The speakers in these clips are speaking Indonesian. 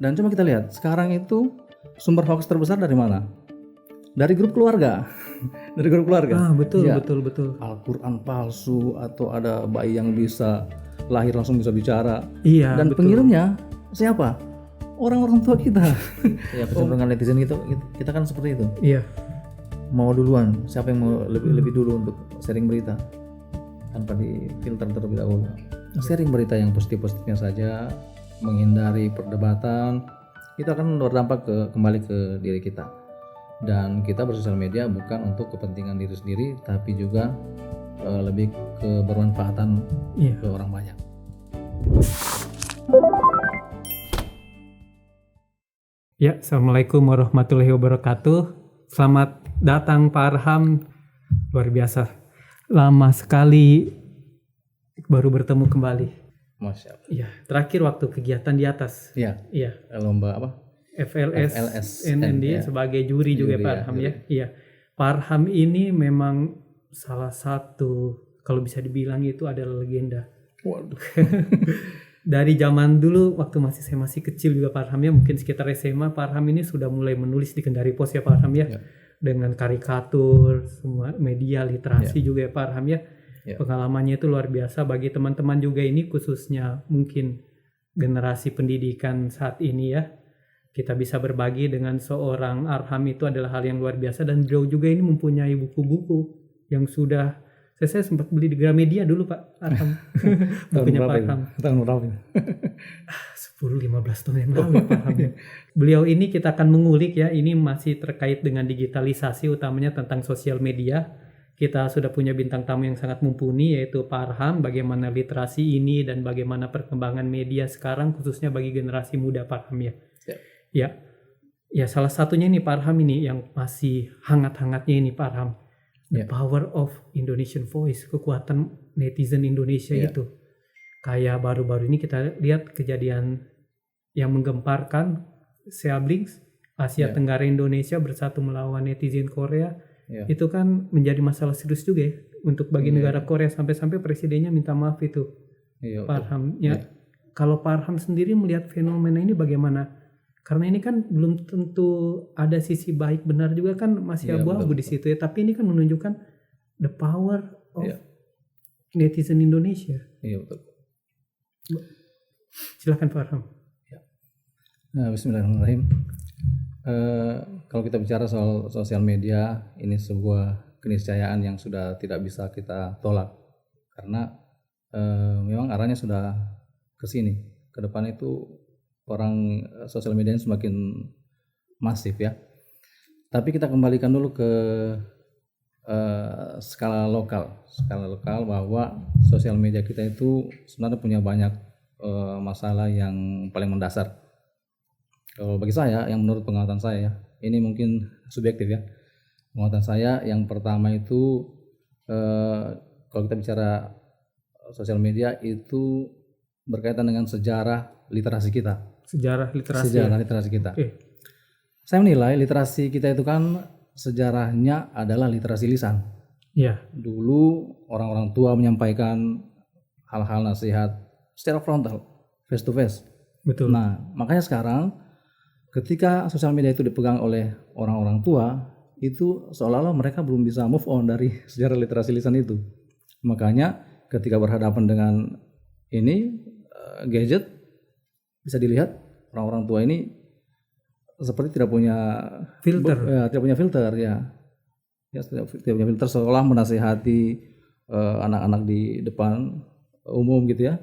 Dan coba kita lihat, sekarang itu sumber hoax terbesar dari mana? Dari grup keluarga. Dari grup keluarga. Betul, Ya, betul. Al-Quran palsu atau ada bayi yang bisa lahir langsung bisa bicara. Iya, Dan betul. pengirimnya siapa? Orang-orang tua kita. Ya, kecenderungan netizen itu kita kan seperti itu. Iya. Mau duluan, siapa yang mau lebih dulu untuk sharing berita tanpa difilter terlebih dahulu. Sharing berita yang positif-positifnya saja, menghindari perdebatan, itu akan berdampak kembali ke diri kita. Dan kita bersosial media bukan untuk kepentingan diri sendiri, tapi juga lebih kebermanfaatan ke orang banyak. Ya, Assalamualaikum warahmatullahi wabarakatuh. Selamat datang Pak Arham. Luar biasa, lama sekali baru bertemu kembali. Masya Allah. Iya, terakhir waktu kegiatan di atas. Iya. Lomba apa? FLS NND ya. Sebagai juri juga Pak Arham ya. Iya. Pak Arham ini memang salah satu, kalau bisa dibilang itu adalah legenda. Waduh. Dari zaman dulu waktu saya masih kecil juga Pak Arham ya, mungkin sekitar SMA, Pak Arham ini sudah mulai menulis di Kendari Pos ya Pak Arham ya. Dengan karikatur, semua media literasi juga ya Pak Arham ya. Pengalamannya itu luar biasa bagi teman-teman juga ini, khususnya mungkin generasi pendidikan saat ini ya. Kita bisa berbagi dengan seorang Arham itu adalah hal yang luar biasa, dan beliau juga ini mempunyai buku-buku yang sudah saya sempat beli di Gramedia dulu Pak Arham. Bukunya Pak Arham. Tahun berapa? 10-15 tahun yang lalu Pak Arham. Beliau ini kita akan mengulik ya, ini masih terkait dengan digitalisasi, utamanya tentang sosial media. Kita sudah punya bintang tamu yang sangat mumpuni, yaitu Pak Arham, bagaimana literasi ini dan bagaimana perkembangan media sekarang khususnya bagi generasi muda Pak Arham ya. Ya, salah satunya ini Pak Arham ini yang masih hangat-hangatnya ini Pak Arham. The power of Indonesian voice, kekuatan netizen Indonesia itu. Kayak baru-baru ini kita lihat kejadian yang menggemparkan Siablings, Asia Tenggara Indonesia bersatu melawan netizen Korea. Itu kan menjadi masalah serius juga ya untuk bagi negara Korea, sampai-sampai presidennya minta maaf itu. Pak Arham ya. Kalau Pak Arham sendiri melihat fenomena ini bagaimana? Karena ini kan belum tentu ada sisi baik benar juga kan, masih abu-abu di situ ya. Tapi ini kan menunjukkan the power of netizen Indonesia. Iya betul. Silakan Pak Arham. Nah, bismillahirrahmanirrahim. Kalau kita bicara soal sosial media, ini sebuah keniscayaan yang sudah tidak bisa kita tolak, karena memang arahnya sudah ke sini. Ke depan itu orang sosial media semakin masif ya. Tapi kita kembalikan dulu ke skala lokal bahwa sosial media kita itu sebenarnya punya banyak masalah yang paling mendasar. Kalau bagi saya, yang menurut pengamatan saya, ini mungkin subjektif ya. Pengamatan saya yang pertama itu kalau kita bicara sosial media itu berkaitan dengan sejarah literasi kita. Sejarah literasi kita. Saya menilai literasi kita itu kan sejarahnya adalah literasi lisan. Dulu orang-orang tua menyampaikan hal-hal nasihat secara frontal, face to face. Betul. Nah, makanya sekarang ketika sosial media itu dipegang oleh orang-orang tua, itu seolah-olah mereka belum bisa move on dari sejarah literasi lisan itu. Makanya ketika berhadapan dengan ini gadget, bisa dilihat orang-orang tua ini seperti tidak punya filter, tidak punya filter, seolah menasihati anak-anak di depan umum gitu ya.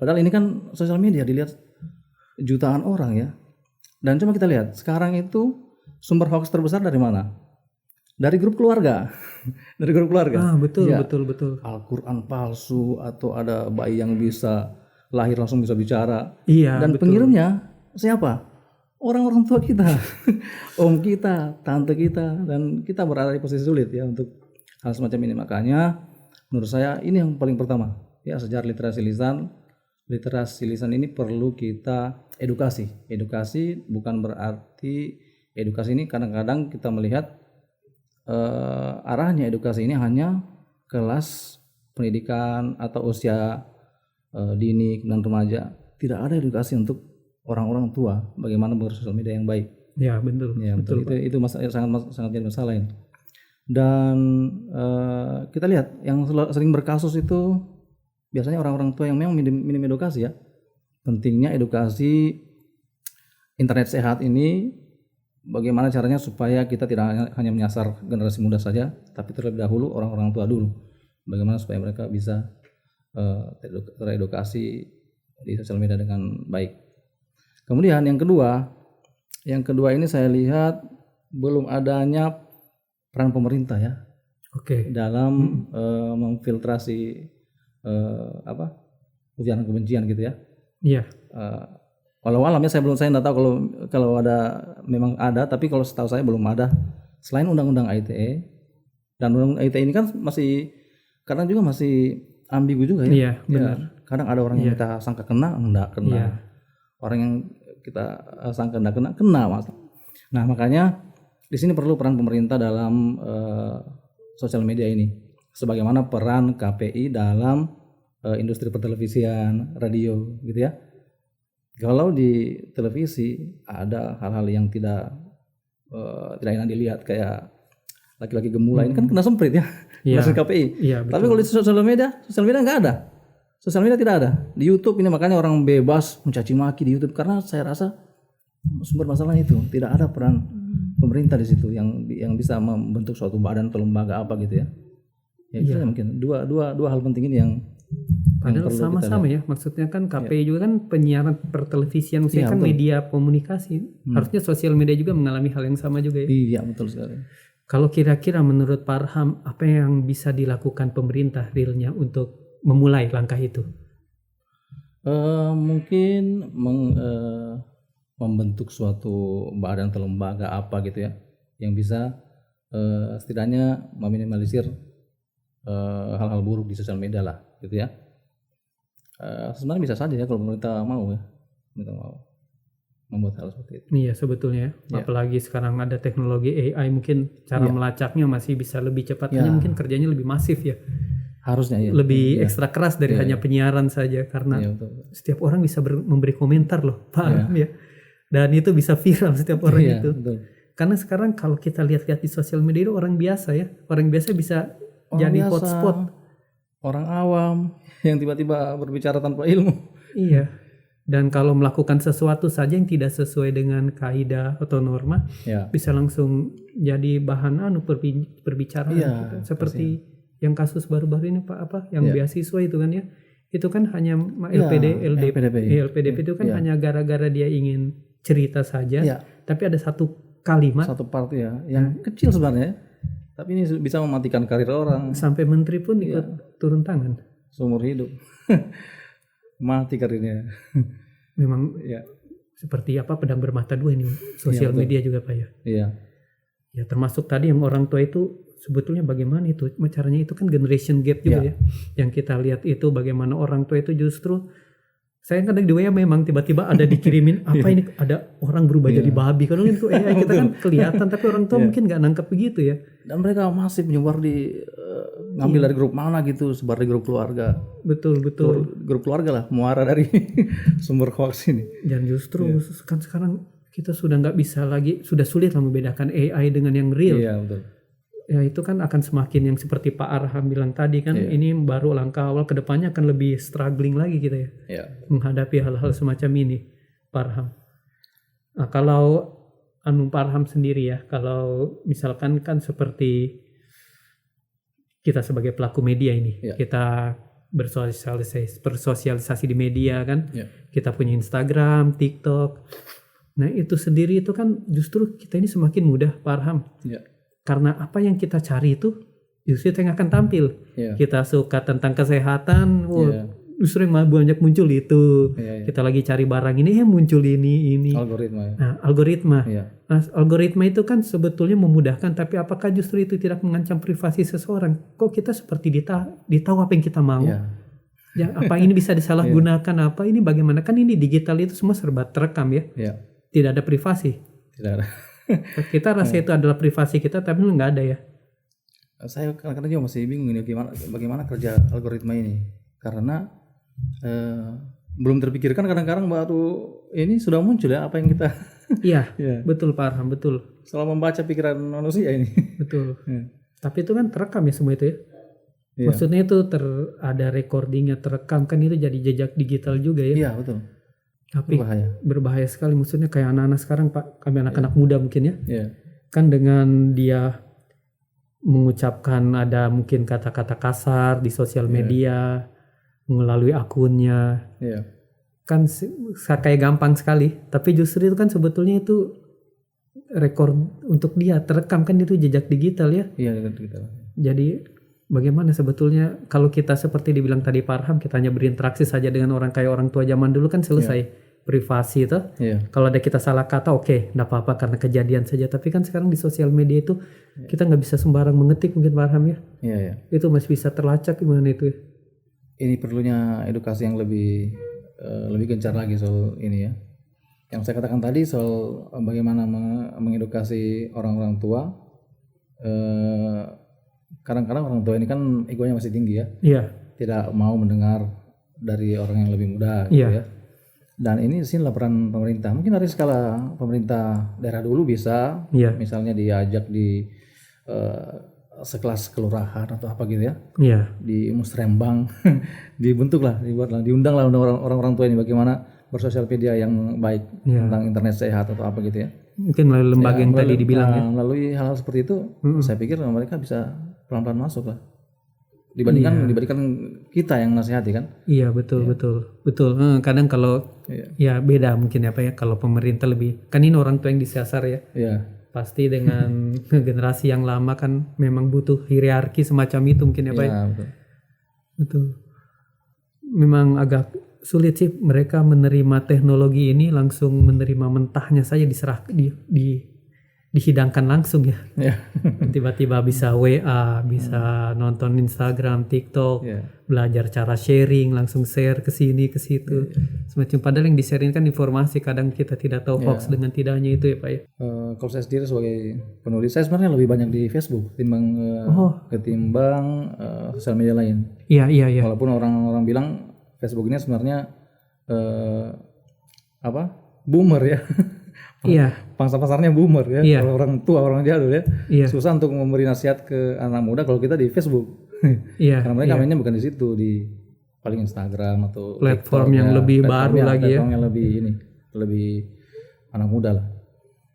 Padahal ini kan sosial media dilihat jutaan orang ya. Dan coba kita lihat, sekarang itu sumber hoax terbesar dari mana? Dari grup keluarga. Dari grup keluarga. Betul. Al-Quran palsu atau ada bayi yang bisa lahir langsung bisa bicara. Dan pengirimnya siapa? Orang-orang tua kita. Om kita, tante kita, dan kita berada di posisi sulit ya untuk hal semacam ini. Makanya menurut saya ini yang paling pertama ya, sejarah literasi lisan. Literasi lisan ini perlu kita edukasi. Edukasi bukan berarti edukasi ini kadang-kadang kita melihat arahnya edukasi ini hanya kelas pendidikan atau usia dini dan remaja. Tidak ada edukasi untuk orang-orang tua bagaimana bersosial media yang baik. Ya, betul. Ya, betul. betul. Itu sangat jadi masalah ini. Dan kita lihat yang sering berkasus itu biasanya orang-orang tua yang memang minim edukasi ya. Pentingnya edukasi internet sehat ini, bagaimana caranya supaya kita tidak hanya menyasar generasi muda saja, tapi terlebih dahulu orang-orang tua dulu. Bagaimana supaya mereka bisa teredukasi di sosial media dengan baik. Kemudian yang kedua ini saya lihat belum adanya peran pemerintah ya Oke. dalam memfiltrasi ujaran kebencian gitu ya. Iya. Walau alamnya saya nggak tahu kalau ada, memang ada, tapi kalau setahu saya belum ada selain undang-undang ITE. Dan undang-undang ITE ini kan kadang juga masih ambigu juga ya. Iya, benar. Kadang ada orang yang kita sangka kena, enggak kena. Iya. Orang yang kita sangka enggak kena mas. Nah makanya di sini perlu peran pemerintah dalam sosial media ini, sebagaimana peran KPI dalam industri pertelevisian, radio gitu ya. Kalau di televisi ada hal-hal yang tidak enak dilihat, kayak laki-laki gemula ini kan kena semprit ya, Iya. masuk KPI. Iya, Tapi kalau di sosial media nggak ada. Sosial media tidak ada. Di YouTube ini makanya orang bebas mencaci maki di YouTube, karena saya rasa sumber masalahnya itu tidak ada peran pemerintah di situ yang bisa membentuk suatu badan atau lembaga apa gitu ya. Ya itu mungkin dua hal penting ini yang Padahal perlu sama-sama ya, maksudnya kan KPI juga kan penyiaran pertelevisian, maksudnya kan media komunikasi. Harusnya sosial media juga mengalami hal yang sama juga ya. Iya betul sekali. Kalau kira-kira menurut Pak Arham, apa yang bisa dilakukan pemerintah realnya untuk memulai langkah itu? Mungkin membentuk suatu badan atau lembaga apa gitu ya, yang bisa setidaknya meminimalisir hal-hal buruk di sosial media lah gitu ya. Sebenarnya bisa saja ya kalau pemerintah mau membuat hal seperti itu. Iya sebetulnya, apalagi sekarang ada teknologi AI, mungkin cara melacaknya masih bisa lebih cepat, hanya mungkin kerjanya lebih masif ya. Harusnya ya. Lebih ekstra keras dari hanya penyiaran saja, karena setiap orang bisa memberi komentar loh, Pak Arham ya. Dan itu bisa viral setiap orang itu. Betul. Karena sekarang kalau kita lihat-lihat di sosial media itu orang biasa ya, orang biasa bisa jadi hotspot. Orang awam yang tiba-tiba berbicara tanpa ilmu. Iya. Dan kalau melakukan sesuatu saja yang tidak sesuai dengan kaidah atau norma, bisa langsung jadi bahan perbicaraan. Seperti yang kasus baru-baru ini Pak, yang beasiswa itu kan ya. Itu kan hanya LPDP itu kan hanya gara-gara dia ingin cerita saja, tapi ada satu kalimat, satu part ya, yang kecil sebenarnya, tapi ini bisa mematikan karir orang. Sampai menteri pun ikut turun tangan. Seumur hidup. Mati karirnya. Memang seperti pedang bermata dua ini sosial media juga Pak ya. Iya. Ya termasuk tadi yang orang tua itu sebetulnya bagaimana itu caranya, itu kan generation gap juga ya. Yang kita lihat itu bagaimana orang tua itu justru, saya kadang di WA memang tiba-tiba ada dikirimin apa ini, ada orang berubah jadi babi. Kalau itu kita kan kelihatan, tapi orang tua mungkin nggak nangkep begitu ya. Dan mereka masih menyebar ngambil dari grup mana gitu, sebar di grup keluarga. Betul. Grup keluarga lah, muara dari sumber hoax ini. Dan justru kan sekarang kita sudah nggak bisa lagi, sudah sulit lah membedakan AI dengan yang real. Iya betul. Ya itu kan akan semakin yang seperti Pak Arham bilang tadi kan, ini baru langkah awal, kedepannya akan lebih struggling lagi kita ya, menghadapi hal-hal semacam ini Pak Arham. Nah, kalau Pak Arham sendiri ya, kalau misalkan kan seperti kita sebagai pelaku media ini, kita bersosialisasi di media kan, kita punya Instagram, TikTok. Nah itu sendiri itu kan justru kita ini semakin mudah Pak Arham. Karena apa yang kita cari itu justru yang akan tampil. Kita suka tentang kesehatan, justru yang banyak muncul itu. Kita lagi cari barang ini, muncul ini. Algoritma. Nah, algoritma. Nah, algoritma itu kan sebetulnya memudahkan, tapi apakah justru itu tidak mengancam privasi seseorang? Kok kita seperti ditahu apa yang kita mau? Ya, apa ini bisa disalahgunakan? Apa ini bagaimana? Kan ini digital itu semua serba terekam ya. Tidak ada privasi. Tidak ada. Kita rasa itu adalah privasi kita, tapi nggak ada ya. Saya kadang-kadang juga masih bingung ini bagaimana kerja algoritma ini, karena belum terpikirkan, kadang-kadang baru ini sudah muncul ya apa yang kita Iya, ya, betul Pak Arham, betul. selalu membaca pikiran manusia ini. Betul. Ya. Tapi itu kan terekam ya semua itu ya. Iya. Maksudnya itu ada recordingnya, terekam kan, itu jadi jejak digital juga ya. Iya, betul. Tapi Bahaya. berbahaya sekali, maksudnya kayak anak-anak sekarang Pak, kami anak-anak muda mungkin ya. Iya. Kan dengan dia mengucapkan ada mungkin kata-kata kasar di sosial media melalui akunnya, Iya. kan kayak gampang sekali, tapi justru itu kan sebetulnya itu rekor untuk dia terekam, kan itu jejak digital ya. Iya, gitu. Jadi bagaimana sebetulnya kalau kita seperti dibilang tadi Pak Arham, kita hanya berinteraksi saja dengan orang kayak orang tua zaman dulu kan selesai. Privasi itu. Iya. Kalau ada kita salah kata, oke, enggak apa-apa karena kejadian saja. Tapi kan sekarang di sosial media itu kita nggak bisa sembarang mengetik mungkin Pak Arham ya. Iya, iya. Itu masih bisa terlacak gimana itu ya. Ini perlunya edukasi yang lebih gencar lagi soal ini ya. Yang saya katakan tadi soal bagaimana mengedukasi orang-orang tua. Kadang-kadang orang tua ini kan egonya masih tinggi ya. Iya. Tidak mau mendengar dari orang yang lebih muda gitu ya. Dan ini sinilah peran pemerintah. Mungkin dari skala pemerintah daerah dulu bisa, misalnya diajak di sekelas kelurahan atau apa gitu ya, di musrembang, diundanglah orang-orang tua ini bagaimana bersosial media yang baik, tentang internet sehat atau apa gitu ya. Mungkin melalui lembaga yang tadi dibilang ya. Melalui hal seperti itu, saya pikir mereka bisa pelan-pelan masuk lah. Dibandingkan kita yang nasihati kan. Iya, betul. Kadang kalau ya beda mungkin apa ya, kalau pemerintah lebih, kan ini orang tua yang disasar ya. Iya. Pasti dengan generasi yang lama kan memang butuh hierarki semacam itu mungkin ya Pak. Iya, betul. Memang agak sulit sih mereka menerima teknologi ini, langsung menerima mentahnya saja, diserah dihidangkan langsung ya. Tiba-tiba bisa WA, bisa nonton Instagram, TikTok, belajar cara sharing, langsung share ke sini ke situ. Semacam padahal yang di-sharing kan informasi, kadang kita tidak tahu hoax dengan tidaknya itu ya Pak ya. Kalau saya sendiri sebagai penulis, saya sebenarnya lebih banyak di Facebook ketimbang sosial media lain. Iya. Walaupun orang-orang bilang Facebook ini sebenarnya boomer ya. Iya. Pangsa pasarnya boomer ya. Kalau orang tua, orang jadul ya. Susah untuk memberi nasihat ke anak muda kalau kita di Facebook. Karena mereka mainnya bukan di situ, di paling Instagram atau platform TikTok, yang lebih baru lagi ya. Platform yang lebih anak muda lah.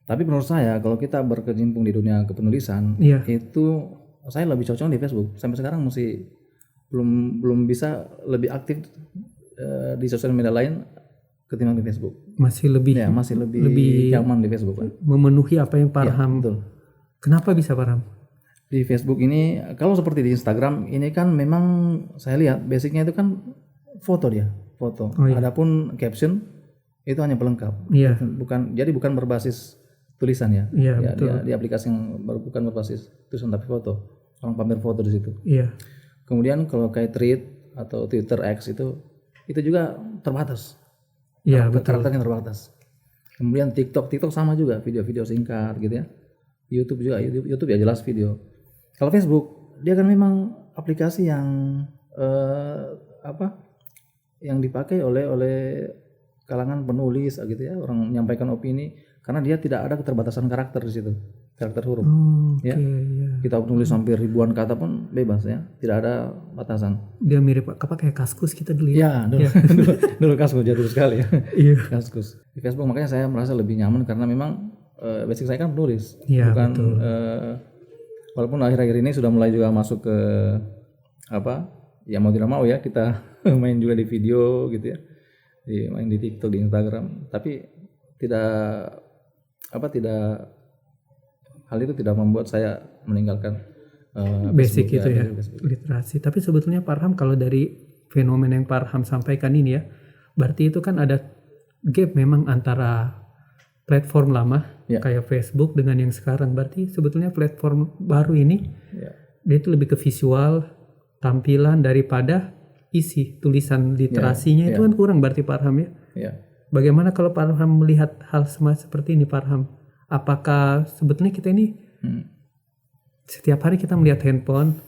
Tapi menurut saya kalau kita berkecimpung di dunia kepenulisan, itu saya lebih cocok di Facebook. Sampai sekarang masih belum bisa lebih aktif di sosial media lain ketimbang di Facebook. Masih lebih nyaman di Facebook lah. Memenuhi apa yang Pak Arham. Betul. Kenapa bisa Pak Arham? Di Facebook ini, kalau seperti di Instagram ini kan memang saya lihat basicnya itu kan foto. Adapun caption itu hanya pelengkap. Bukan berbasis tulisan ya. Di aplikasi yang bukan berbasis tulisan tapi foto. Orang pamer foto di situ. Kemudian kalau kayak Thread atau Twitter X itu juga terbatas. Karakternya terbatas. Kemudian TikTok sama juga, video-video singkat gitu ya. YouTube juga, YouTube ya jelas video. Kalau Facebook dia kan memang aplikasi yang yang dipakai oleh kalangan penulis gitu ya, orang menyampaikan opini, karena dia tidak ada keterbatasan karakter di situ, karakter huruf. Kita menulis hampir ribuan kata pun bebas ya, tidak ada batasan. Dia mirip kayak Kaskus kita dulu ya. Dulu Kaskus jadul sekali ya. Kaskus. Di Facebook makanya saya merasa lebih nyaman karena memang basic saya kan penulis, bukan walaupun akhir-akhir ini sudah mulai juga masuk ke mau tidak mau ya kita main juga di video gitu ya, main di TikTok, di Instagram, tapi hal itu tidak membuat saya meninggalkan basic itu ya, literasi. Tapi sebetulnya Pak Arham, kalau dari fenomena yang Pak Arham sampaikan ini ya, berarti itu kan ada gap memang antara platform lama kayak Facebook dengan yang sekarang. Berarti sebetulnya platform baru ini dia itu lebih ke visual, tampilan daripada isi tulisan literasinya itu kan kurang berarti Pak Arham ya. Bagaimana kalau Pak Arham melihat hal seperti ini Pak Arham? Apakah sebetulnya kita ini setiap hari kita melihat handphone,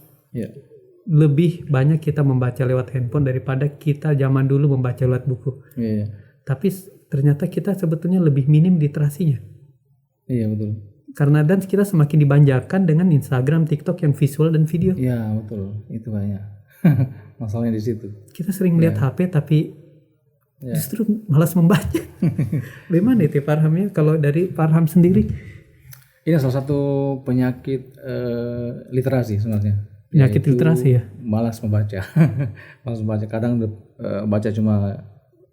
lebih banyak kita membaca lewat handphone daripada kita zaman dulu membaca lewat buku. Iya. Tapi ternyata kita sebetulnya lebih minim literasinya. Iya betul. Karena dan kita semakin dibanjarkan dengan Instagram, TikTok yang visual dan video. Iya betul. Itu banyak. Masalahnya di situ. Kita sering melihat HP tapi justru malas membaca. Bagaimana itu Farham ya? Kalau dari Farham sendiri? Ini salah satu penyakit literasi sebenarnya. Penyakit literasi ya? Malas membaca. Malas membaca. Kadang baca cuma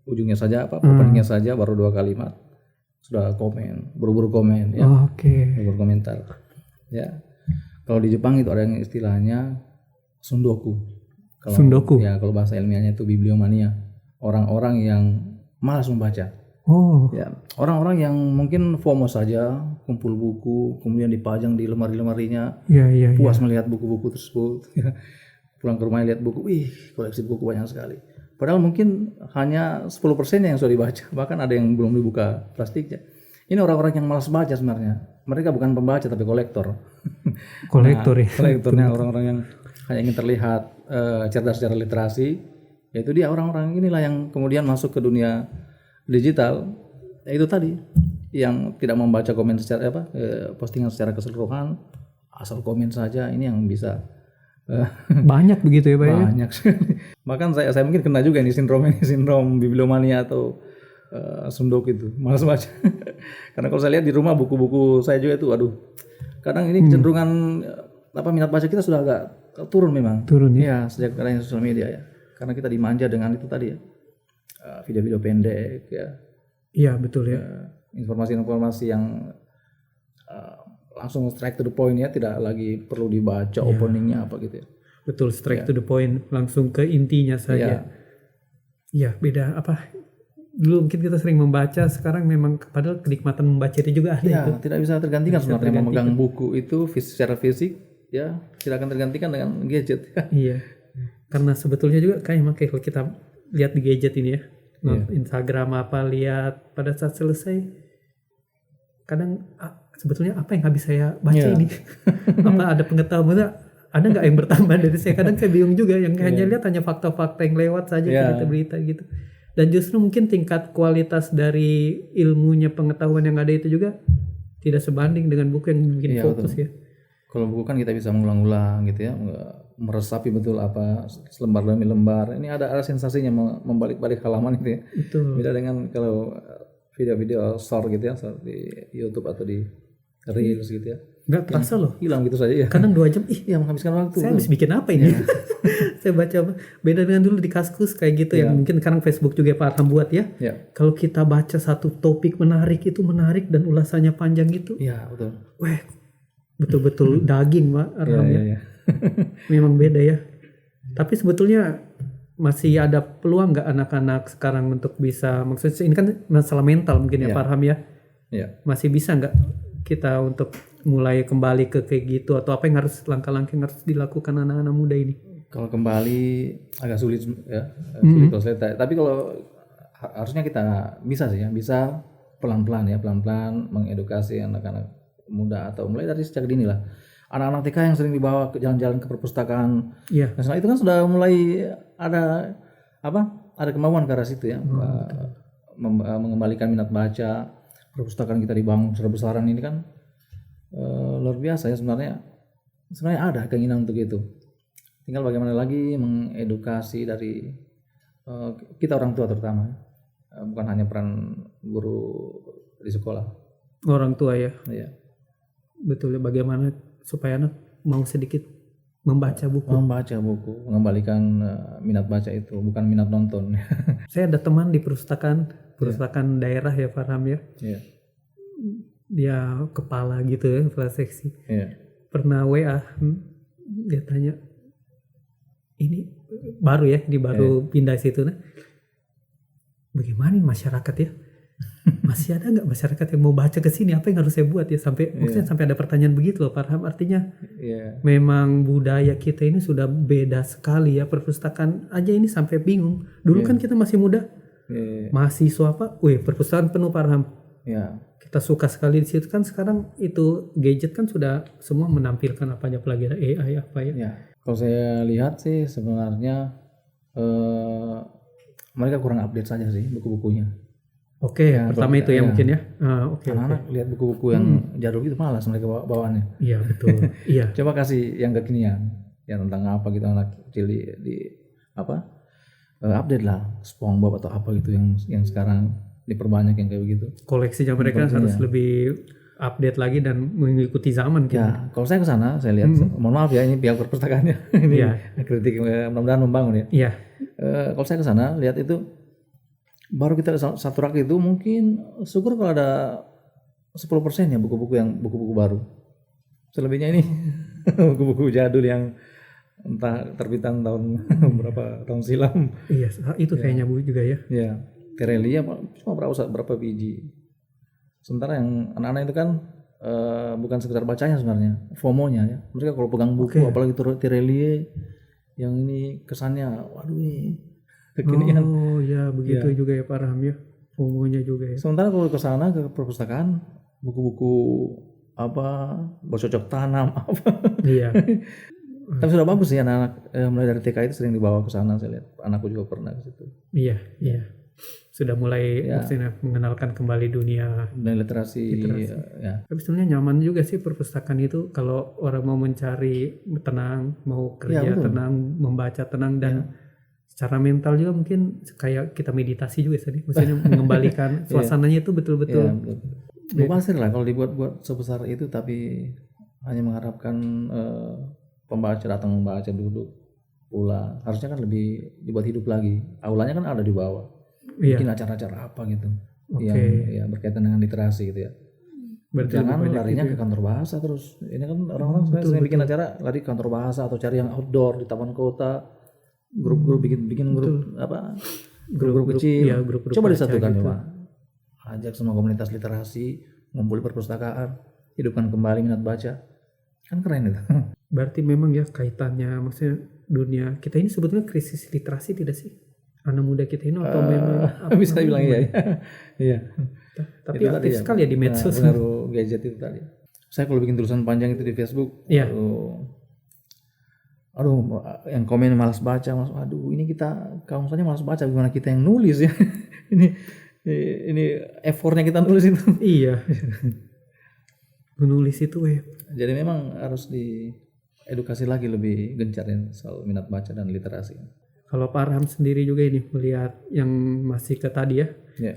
ujungnya saja, openingnya saja, baru 2 kalimat sudah komen, buru-buru komen ya. Buru-buru komentar. Ya. Kalau di Jepang itu ada yang istilahnya sundoku. Sundoku. Ya, kalau bahasa ilmiahnya itu bibliomania. Orang-orang yang malas membaca. Ya, orang-orang yang mungkin FOMO saja, kumpul buku, kemudian dipajang di lemari-lemarinya, puas melihat buku-buku tersebut. Pulang ke rumah lihat buku, koleksi buku banyak sekali. Padahal mungkin hanya 10% yang sudah dibaca, bahkan ada yang belum dibuka plastiknya. Ini orang-orang yang malas baca sebenarnya. Mereka bukan pembaca tapi kolektor. Kolektor ya. Kolektornya orang-orang yang hanya ingin terlihat cerdas secara literasi. Yaitu dia orang-orang inilah yang kemudian masuk ke dunia digital, yaitu tadi yang tidak membaca komen secara postingan secara keseluruhan, asal komen saja. Ini yang bisa banyak begitu ya Pak? Banyak. Bahkan saya mungkin kena juga ini sindrom bibliomania atau sundoku itu, malas baca. Karena kalau saya lihat di rumah buku-buku saya juga itu, kadang ini kecenderungan minat baca kita sudah agak turun memang. Turun ya? Ya sejak adanya sosial media ya. Karena kita dimanja dengan itu tadi ya. Video-video pendek ya. Iya betul ya. Informasi-informasi yang langsung straight to the point ya, tidak lagi perlu dibaca openingnya apa gitu ya. Betul, straight to the point, langsung ke intinya saja. Iya, beda apa? Dulu mungkin kita sering membaca, sekarang memang padahal kenikmatan membaca itu juga ada itu. Tidak bisa tergantikan sebenarnya memegang buku itu secara fisik ya, tidak akan tergantikan dengan gadget. Iya. Karena sebetulnya juga kayak kalau kita lihat di gadget ini ya, Instagram lihat pada saat selesai kadang sebetulnya apa yang habis saya baca ini? Apa ada pengetahuan, ada nggak yang bertambah dari saya? Kadang saya bingung juga, yang hanya lihat hanya fakta-fakta yang lewat saja, berita-berita gitu. Dan justru mungkin tingkat kualitas dari ilmunya, pengetahuan yang ada itu juga tidak sebanding dengan buku yang bikin fokus ya. Kalau buku kan kita bisa mengulang-ulang gitu ya, meresapi betul apa selembar demi lembar. Ini ada sensasinya membalik-balik halaman itu ya. Betul. Beda dengan kalau video-video short gitu ya, di YouTube atau di Reels gitu ya. Nggak terasa loh. Hilang gitu saja ya. Kadang 2 jam, menghabiskan waktu. Saya habis bikin apa ini? Saya baca, beda dengan dulu di Kaskus kayak gitu yang mungkin sekarang Facebook juga Pak Arham buat ya. Kalau kita baca satu topik menarik itu menarik dan ulasannya panjang gitu. Iya, betul. Wah, betul-betul daging Pak Arham ya. Memang beda ya. Tapi sebetulnya masih ada peluang nggak anak-anak sekarang untuk bisa, maksudnya ini kan masalah mental mungkin ya Pak Arham ya. Masih bisa nggak kita untuk mulai kembali ke kayak gitu, atau apa yang harus langkah-langkah yang harus dilakukan anak-anak muda ini? Kalau kembali agak sulit ya, sulit kalau saya. Tapi kalau harusnya kita bisa sih ya, bisa pelan-pelan mengedukasi anak-anak muda atau mulai dari sejak dini lah. Anak-anak TK yang sering dibawa ke jalan-jalan ke perpustakaan, nah itu kan sudah mulai ada kemauan ke arah situ ya, mengembalikan minat baca. Perpustakaan kita dibangun besar-besaran ini kan luar biasa ya sebenarnya ada keinginan untuk itu. Tinggal bagaimana lagi mengedukasi dari kita orang tua terutama, bukan hanya peran guru di sekolah. Orang tua ya. Iya. Betul ya, bagaimana supaya anak mau sedikit membaca buku. Mengembalikan minat baca itu, bukan minat nonton. Saya ada teman di perpustakaan daerah ya Farham ya. Dia kepala gitu ya, kepala seksi. Pernah WA, dia tanya, ini baru ya, pindah situ, nah bagaimana masyarakat ya? Masih ada nggak masyarakat yang mau baca ke sini? Apa yang harus saya buat ya? Maksudnya sampai ada pertanyaan begitu loh, Farham. Artinya memang budaya kita ini sudah beda sekali ya. Perpustakaan aja ini sampai bingung. Dulu kan kita masih muda, mahasiswa perpustakaan penuh Farham. Kita suka sekali di situ kan. Sekarang itu gadget kan sudah semua menampilkan apa aja, apalagi ada AI apa ya. Kalau saya lihat sih sebenarnya mereka kurang update saja sih buku-bukunya. Oke, Ya, pertama kalau itu ya ya, mungkin ya. Oke. anak-anak lihat buku-buku yang jadul itu malas mereka bawaannya. Iya betul. Iya. Coba kasih yang kekinian, yang tentang apa gitu anak kecil di apa update lah, SpongeBob atau apa gitu yang sekarang diperbanyak yang kayak begitu. Koleksinya mereka harus lebih update lagi dan mengikuti zaman gitu. Ya, kalau saya ke sana saya lihat, mohon maaf ya ini pihak perpustakaannya ini kritik mudah-mudahan membangun ya. Iya. Kalau saya ke sana lihat itu baru kita satu rak itu mungkin syukur kalau ada 10% ya buku-buku baru. Selebihnya ini buku-buku jadul yang entah terbitan tahun berapa tahun silam. Iya, itu kayaknya Bu juga ya. Ya, Terelia cuma berapa biji. Sementara yang anak-anak itu kan bukan sekedar bacanya sebenarnya, FOMO-nya ya. Mereka kalau pegang buku apalagi Terelia yang ini kesannya waduh ini kekinian. Oh ya begitu juga ya Pak Raham ya. FOMO-nya juga ya. Sementara kalau ke sana ke perpustakaan buku-buku apa bercocok tanam apa. Iya. Tapi sudah bagus sih anak-anak mulai dari TK itu sering dibawa ke sana saya lihat. Anakku juga pernah ke situ. Iya. Sudah mulai maksudnya mengenalkan kembali dunia dan literasi. Ya. Tapi sebenarnya nyaman juga sih perpustakaan itu kalau orang mau mencari tenang, mau kerja tenang, membaca tenang dan secara mental juga mungkin kayak kita meditasi juga sih, maksudnya mengembalikan suasananya itu betul-betul. Mubazir lah kalau dibuat sebesar itu tapi hanya mengharapkan pembaca datang membaca duduk pulang. Harusnya kan lebih dibuat hidup lagi. Aulanya kan ada di bawah. Bikin acara-acara apa gitu yang ya berkaitan dengan literasi gitu ya. Jangan larinya ke kantor bahasa terus. Ini kan orang-orang sekarang bikin acara lari ke kantor bahasa atau cari yang outdoor di taman kota. Grup-grup bikin grup apa? Grup-grup kecil. Ya, grup-grup coba disatukan gitu. coba. Ajak semua komunitas literasi, ngumpul perpustakaan, hidupkan kembali minat baca. Kan keren itu. Berarti memang ya kaitannya maksudnya dunia kita ini sebetulnya krisis literasi tidak sih? Anak muda kita ini atau memang bisa bilang iya. Iya. Tapi aktif sekali ya di medsos. Pengaruh gadget itu tadi. Saya kalau bikin tulisan panjang itu di Facebook, aduh, yang komen malas baca, aduh ini kita kalau misalnya malas baca gimana kita yang nulis ya. ini effortnya kita nulis itu. Iya. Menulis itu Jadi memang harus diedukasi lagi lebih gencar ya soal minat baca dan literasi. Kalau Pak Arham sendiri juga ini melihat yang masih ke tadi ya,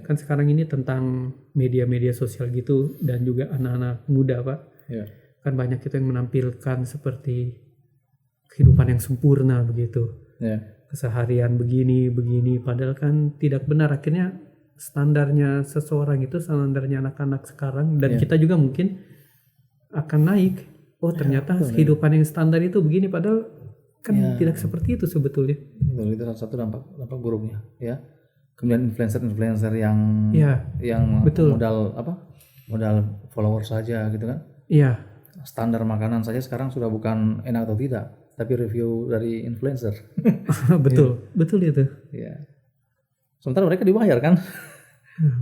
kan sekarang ini tentang media-media sosial gitu dan juga anak-anak muda Pak, kan banyak itu yang menampilkan seperti kehidupan yang sempurna begitu, keseharian begini, padahal kan tidak benar. Akhirnya standarnya seseorang itu standarnya anak-anak sekarang dan kita juga mungkin akan naik. Oh ternyata kehidupan yang standar itu begini, padahal kan tidak seperti itu sebetulnya. Betul, itu salah satu dampak buruknya ya. Kemudian influencer yang betul. modal follower saja gitu kan. Iya. Standar makanan saja sekarang sudah bukan enak atau tidak, tapi review dari influencer. Betul, betul itu. Iya. Sementara mereka dibayar kan.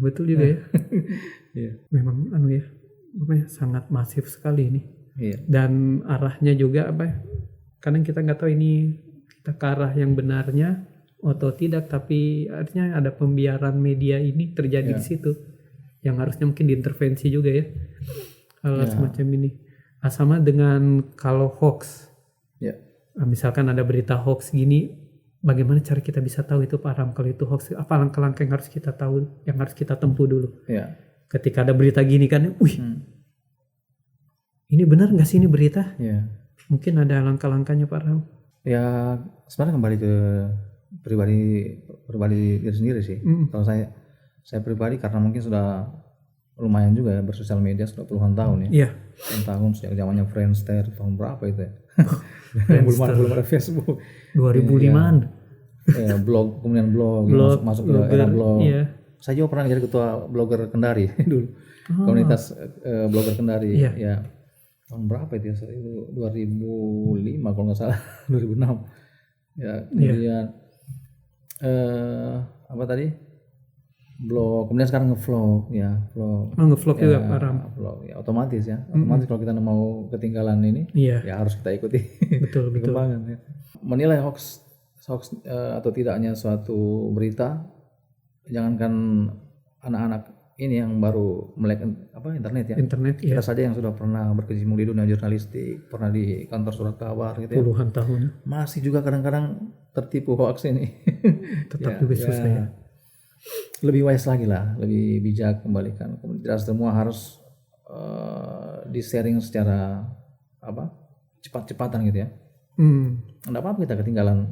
Betul juga ya. Memang sangat masif sekali ini. Dan arahnya juga kadang kita nggak tahu ini kita ke arah yang benarnya atau tidak, tapi artinya ada pembiaran media ini terjadi di situ yang harusnya mungkin diintervensi juga ya hal semacam ini. Sama dengan kalau hoax, misalkan ada berita hoax gini, bagaimana cara kita bisa tahu itu Pak Ram kalau itu hoax? Apa langkah-langkah yang harus kita tahu, yang harus kita tempuh dulu? Ketika ada berita gini kan, ini benar nggak sih ini berita? Mungkin ada langkah-langkahnya Pak Ram. Ya sebenarnya kembali ke pribadi diri sendiri sih. Kalau saya pribadi karena mungkin sudah lumayan juga ya bersosial media sudah puluhan tahun ya. Tahun sejak zamannya Friendster tahun berapa itu ya? belum ada Facebook. 2005-an. Blog kemudian blog masuk ke era blog. Saya juga pernah jadi ketua blogger Kendari dulu. Komunitas blogger Kendari ya. Tahun berapa itu ya? 2005 kalau nggak salah. 2006 ya. Kemudian apa tadi blog, kemudian sekarang ngevlog ya, vlog. Oh, ngevlog juga Parham. Vlog ya, otomatis ya. Otomatis kalau kita mau ketinggalan ini Iya, ya harus kita ikuti betul. perkembangan ya. Menilai hoax atau tidaknya suatu berita, jangankan anak-anak ini yang baru melek internet ya. Internet ya, Kita saja yang sudah pernah berkecimpung di dunia jurnalistik, pernah di kantor surat kabar gitu ya. puluhan tahun. Masih juga kadang-kadang tertipu hoax ini. Tetap juga susah ya. Lebih wise lagi lah, lebih bijak kembalikan. Tidak semua harus di sharing secara cepat-cepatan gitu ya. Enggak apa-apa kita ketinggalan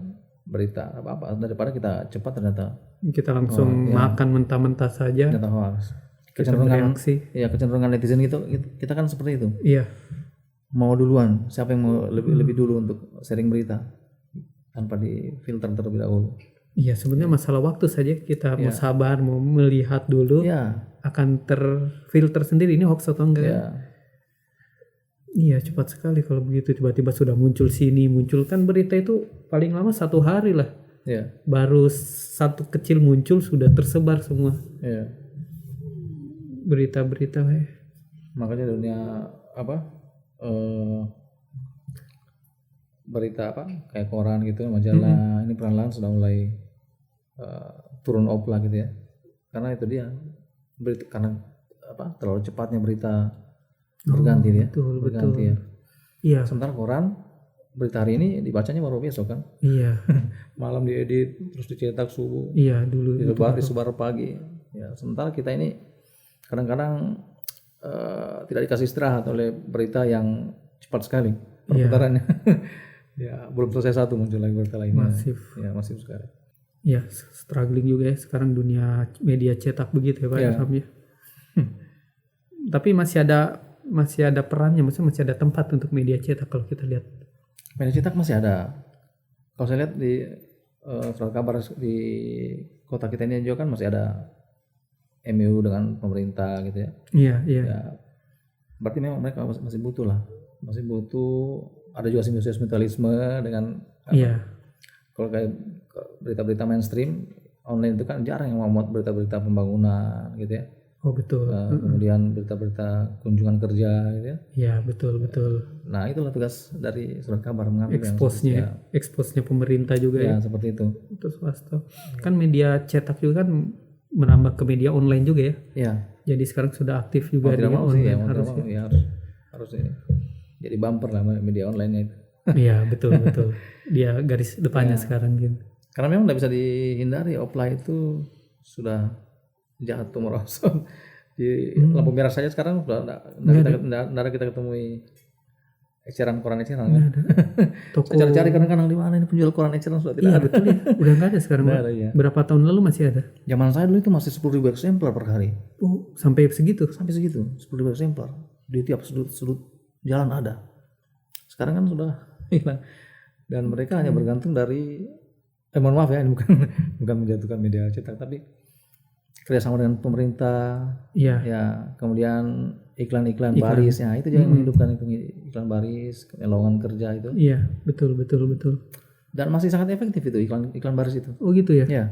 berita, apa-apa daripada kita cepat ternyata Kita langsung makan mentah-mentah saja. ternyata hoax. Kita bereaksi. Kecenderungan netizen gitu, kita kan seperti itu. Iya, Mau duluan, siapa yang mau lebih dulu untuk sharing berita tanpa difilter terlebih dahulu. iya sebenarnya masalah waktu saja. Kita mau sabar, mau melihat dulu, Ya, akan terfilter sendiri ini hoax atau enggak. ya. Iya, cepat sekali kalau begitu tiba-tiba sudah muncul sini, muncul kan berita itu paling lama 1 hari lah. Ya, Baru satu kecil muncul sudah tersebar semua ya. berita-berita. Makanya dunia berita kayak koran gitu, majalah ini perlahan sudah mulai turun off lah gitu ya. Karena itu dia berita, karena terlalu cepatnya berita berganti dia. Betul. Ya. Iya, Sementara koran berita hari ini dibacanya baru besok kan. iya, Malam diedit terus dicetak subuh. iya dulu. Disebar pagi. Ya, sementara kita ini kadang-kadang tidak dikasih istirahat oleh berita yang cepat sekali perputarannya. Ya, belum selesai satu muncul lagi berita lainnya. Masif. Ya, masif sekali. Ya, struggling juga ya sekarang dunia media cetak begitu ya Pak Ilham ya. Tapi masih ada perannya, maksudnya masih ada tempat untuk media cetak kalau kita lihat. Media cetak masih ada. Kalau saya lihat di surat kabar di kota kita ini juga kan masih ada MU dengan pemerintah gitu ya. Iya. Ya, berarti memang mereka masih butuh lah. Masih butuh, ada juga simbiosis mutualisme dengan Iya. kalau kayak berita-berita mainstream online itu kan jarang yang memuat berita-berita pembangunan gitu ya. Oh betul. Kemudian berita-berita kunjungan kerja gitu ya. Iya betul. Nah, itulah tugas dari surat kabar mengambil Expose-nya pemerintah juga ya. Seperti itu. Itu swasta. Kan media cetak juga kan menambah ke media online juga ya. Iya. Jadi sekarang sudah aktif juga di Tidak mau sih ya, online harusnya. harus ini. Jadi bumper lah media online-nya itu. Iya betul. Dia garis depannya sekarang gitu. Karena memang tidak bisa dihindari, offline itu sudah jahat tumor ozon. Di lampu merah saja sekarang sudah tidak kita ketemui eceran koran eceran kan. Toko. Saya cari kadang-kadang di mana ini penjual koran eceran sudah tidak ada. Betul ya. Udah nggak ada sekarang. Nggak ada, ya. Berapa tahun lalu masih ada? Zaman saya dulu itu masih 10.000 eksemplar per hari. Oh, sampai segitu. Sampai segitu, 10.000 eksemplar. Di tiap sudut jalan ada. Sekarang kan sudah hilang. Dan mereka hanya bergantung dari mohon maaf ya, ini bukan menjatuhkan media cetak, tapi kerjasama dengan pemerintah, Iya. ya, kemudian iklan baris, ya itu jangan menghidupkan itu iklan baris, lowongan kerja itu. Iya, betul. Dan masih sangat efektif itu iklan baris itu. Oh gitu ya? Ya,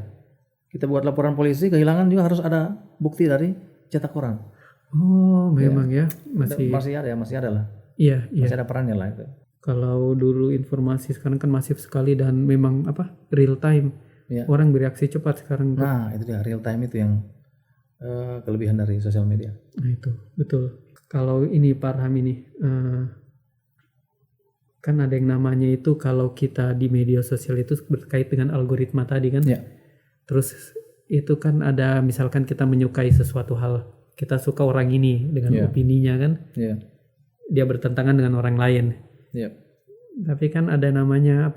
kita buat laporan polisi kehilangan juga harus ada bukti dari cetak koran. Oh, memang ya, Masih ada lah. Iya. Masih ada perannya lah itu. Kalau dulu informasi sekarang kan masif sekali dan memang real time. Ya. Orang bereaksi cepat sekarang. Nah, itu dia real time itu yang kelebihan dari sosial media. Nah, itu betul. Kalau ini Pak Arham ini kan ada yang namanya itu kalau kita di media sosial itu berkait dengan algoritma tadi kan. Ya. Terus itu kan ada misalkan kita menyukai sesuatu hal, kita suka orang ini dengan opininya kan. Ya. Dia bertentangan dengan orang lain. Ya. Tapi kan ada namanya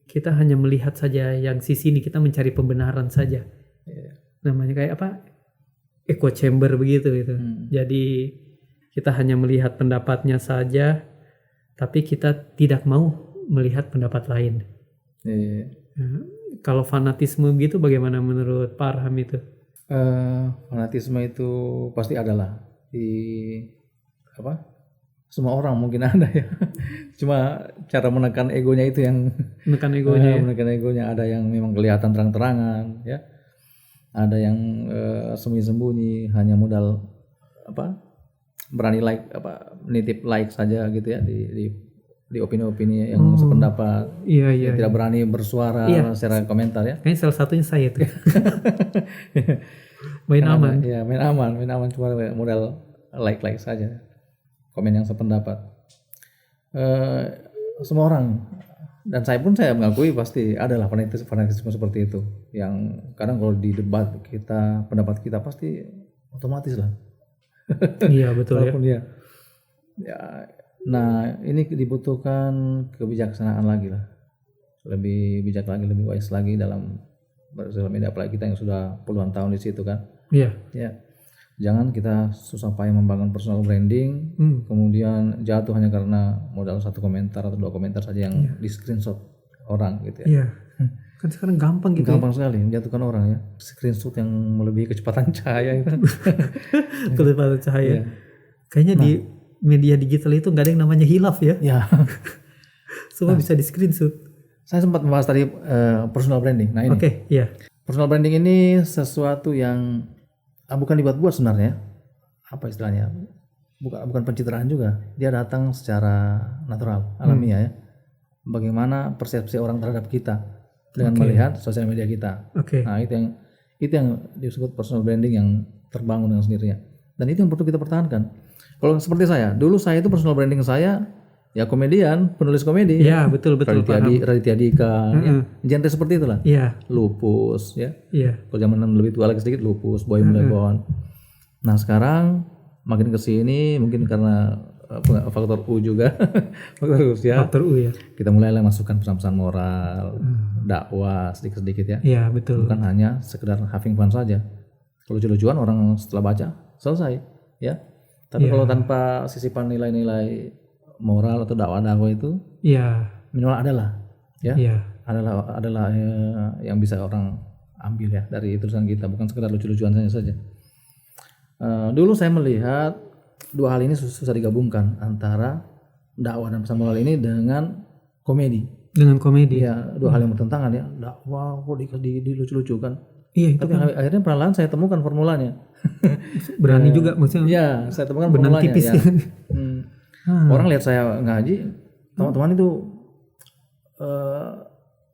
kita hanya melihat saja yang sisi ini, kita mencari pembenaran saja. Namanya kayak echo chamber begitu gitu. Jadi kita hanya melihat pendapatnya saja, tapi kita tidak mau melihat pendapat lain. Nah, kalau fanatisme gitu bagaimana menurut Pak Arham itu? Fanatisme itu pasti ada lah di semua orang mungkin ada ya. Cuma cara menekan egonya itu yang menekan egonya. Menekan egonya, ada yang memang kelihatan terang-terangan ya. ada yang sembunyi-sembunyi hanya modal berani nitip like saja gitu ya di opini-opini yang sependapat. Iya. Tidak berani bersuara secara komentar ya. Kayaknya salah satunya saya tuh. Main aman. Ya, main aman cuma modal like saja. Komen yang sependapat. Semua orang dan saya mengakui pasti adalah fanatisme seperti itu. Yang kadang kalau di debat kita, pendapat kita pasti otomatis lah. Iya betul ya. Nah ini dibutuhkan kebijaksanaan lagi lah. Lebih bijak lagi, lebih wise lagi dalam bersosial media, apalagi kita yang sudah puluhan tahun di situ kan. Iya. Ya. Jangan kita susah payah membangun personal branding, kemudian jatuh hanya karena modal 1 komentar atau 2 komentar saja yang di screenshot orang gitu ya. Iya. Kan sekarang gampang gitu. Gampang sekali menjatuhkan orang ya. Screenshot yang melebihi kecepatan cahaya itu. Kecepatan cahaya. Kayaknya di media digital itu nggak ada yang namanya hilaf ya. Ya. Semua bisa di screenshot. Saya sempat membahas tadi personal branding. Nah ini. Iya. Personal branding ini sesuatu yang bukan dibuat-buat sebenarnya. Apa istilahnya? Bukan pencitraan juga. Dia datang secara natural, alamiah ya. Bagaimana persepsi orang terhadap kita dengan melihat sosial media kita. Nah, itu yang disebut personal branding yang terbangun dengan sendirinya. Dan itu yang perlu kita pertahankan. Kalau seperti saya, dulu saya itu personal branding saya ya komedian, penulis komedi. Iya, betul. Raditya Dika, genre seperti itulah. Iya. Lupus, ya. Iya. Kalau zaman lebih tua lagi sedikit, Lupus, Boy Mulebon. Nah sekarang makin kesini mungkin karena faktor U juga, faktor usia. Faktor U ya. Kita mulai masukkan pesan-pesan moral, dakwah sedikit-sedikit ya. Iya betul. Bukan hanya sekedar having fun saja. Kalau lucu-lucuan orang setelah baca selesai, ya. Tapi kalau tanpa sisipan nilai-nilai moral atau dakwah itu minimal adalah adalah yang bisa orang ambil ya dari tulisan kita, bukan sekedar lucu-lucuan saja. Dulu saya melihat 2 hal ini susah digabungkan, antara dakwah dan pesan moral ini dengan komedi. Ya, 2 hal yang bertentangan ya. Dakwah kok dilucu-lucukan. Iya, tapi akhirnya perlahan saya temukan formulanya. Berani juga maksudnya. Ya, saya temukan benang formulanya tipis ya. Orang lihat saya ngaji, teman-teman itu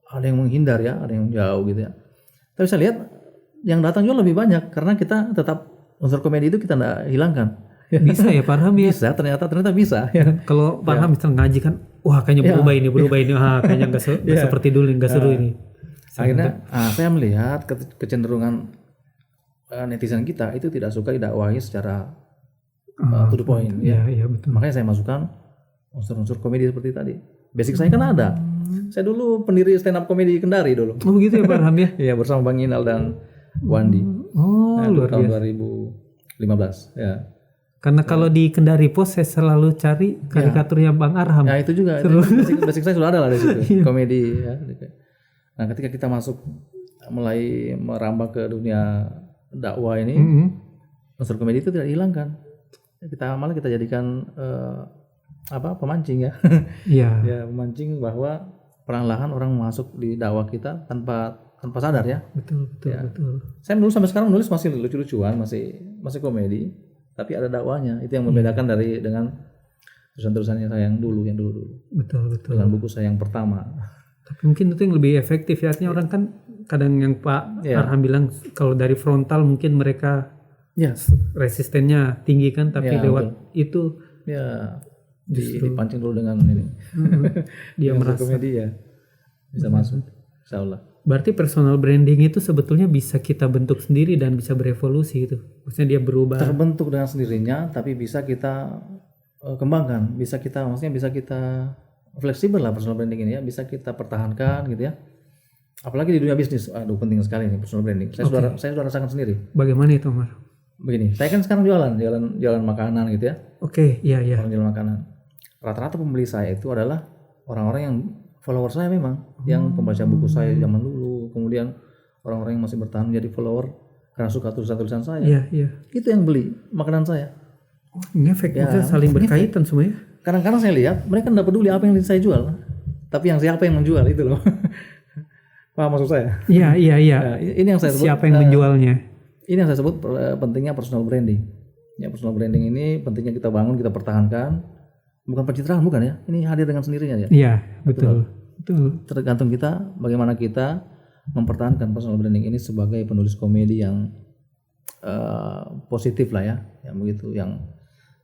ada yang menghindar ya, ada yang jauh gitu ya. Tapi saya lihat yang datang juga lebih banyak karena kita tetap unsur komedi itu kita tidak hilangkan. Bisa ya Farham ya. Bisa, ternyata bisa. Ya. Kalau Farham misalnya ngaji kan, wah kayaknya berubah ini, kayaknya nggak seperti dulu, nggak seru ini. Akhirnya saya melihat kecenderungan netizen kita itu tidak suka didakwahi secara to the point. Iya betul. Makanya saya masukkan unsur-unsur komedi seperti tadi. Basic saya kan ada. Saya dulu pendiri stand up komedi Kendari dulu. Oh begitu ya Farham ya? Iya, bersama Bang Inal dan Wandi. Luar tahun biasa. 2015 ya. Karena kalau di Kendari Post saya selalu cari karikaturnya Bang Arham. Ya itu juga. Basic saya sudah ada lah di situ. Komedi ya. Nah, ketika kita mulai merambah ke dunia dakwah ini, unsur komedi itu tidak dihilangkan. Malah kita jadikan pemancing ya. Iya. Ya, pemancing bahwa perlahan-lahan orang masuk di dakwah kita tanpa sadar ya. Betul. Saya dulu sampai sekarang nulis masih lucu-lucuan, masih komedi, tapi ada dakwahnya. Itu yang membedakan dengan tulisan-tulisannya saya yang dulu. Betul. Dengan buku saya yang pertama. Tapi mungkin itu yang lebih efektif ya. Artinya orang kan kadang yang Pak Arham bilang kalau dari frontal mungkin mereka resistennya tinggi kan, tapi lewat itu dipancing dulu dengan ini. Dia merasa komedi ya bisa masuk. Insyaallah. Berarti personal branding itu sebetulnya bisa kita bentuk sendiri dan bisa berevolusi itu. Maksudnya dia berubah. Terbentuk dengan sendirinya, tapi bisa kita kembangkan, bisa kita fleksibel lah personal branding ini ya, bisa kita pertahankan gitu ya. Apalagi di dunia bisnis, penting sekali nih personal branding. Saya sudah rasakan sendiri. Bagaimana itu, Omar? Begini, saya kan sekarang jualan makanan gitu ya. Iya. Orang jualan makanan. Rata-rata pembeli saya itu adalah orang-orang yang follower saya memang, yang pembaca buku saya zaman dulu, kemudian orang-orang yang masih bertahan menjadi follower karena suka tulisan-tulisan saya. Iya. Itu yang beli makanan saya. Ngefek, maksudnya saling berkaitan semuanya. Kadang-kadang saya lihat mereka tidak peduli apa yang saya jual, tapi siapa yang menjual itu loh. Paham maksud saya? Iya. Nah, ini yang saya sebut. Siapa yang menjualnya? Ini yang saya sebut pentingnya personal branding. Ya, personal branding ini pentingnya kita bangun, kita pertahankan. Bukan pencitraan, bukan ya. Ini hadir dengan sendirinya ya. Iya, betul. Tergantung kita bagaimana kita mempertahankan personal branding ini sebagai penulis komedi yang positif lah ya. Yang begitu, yang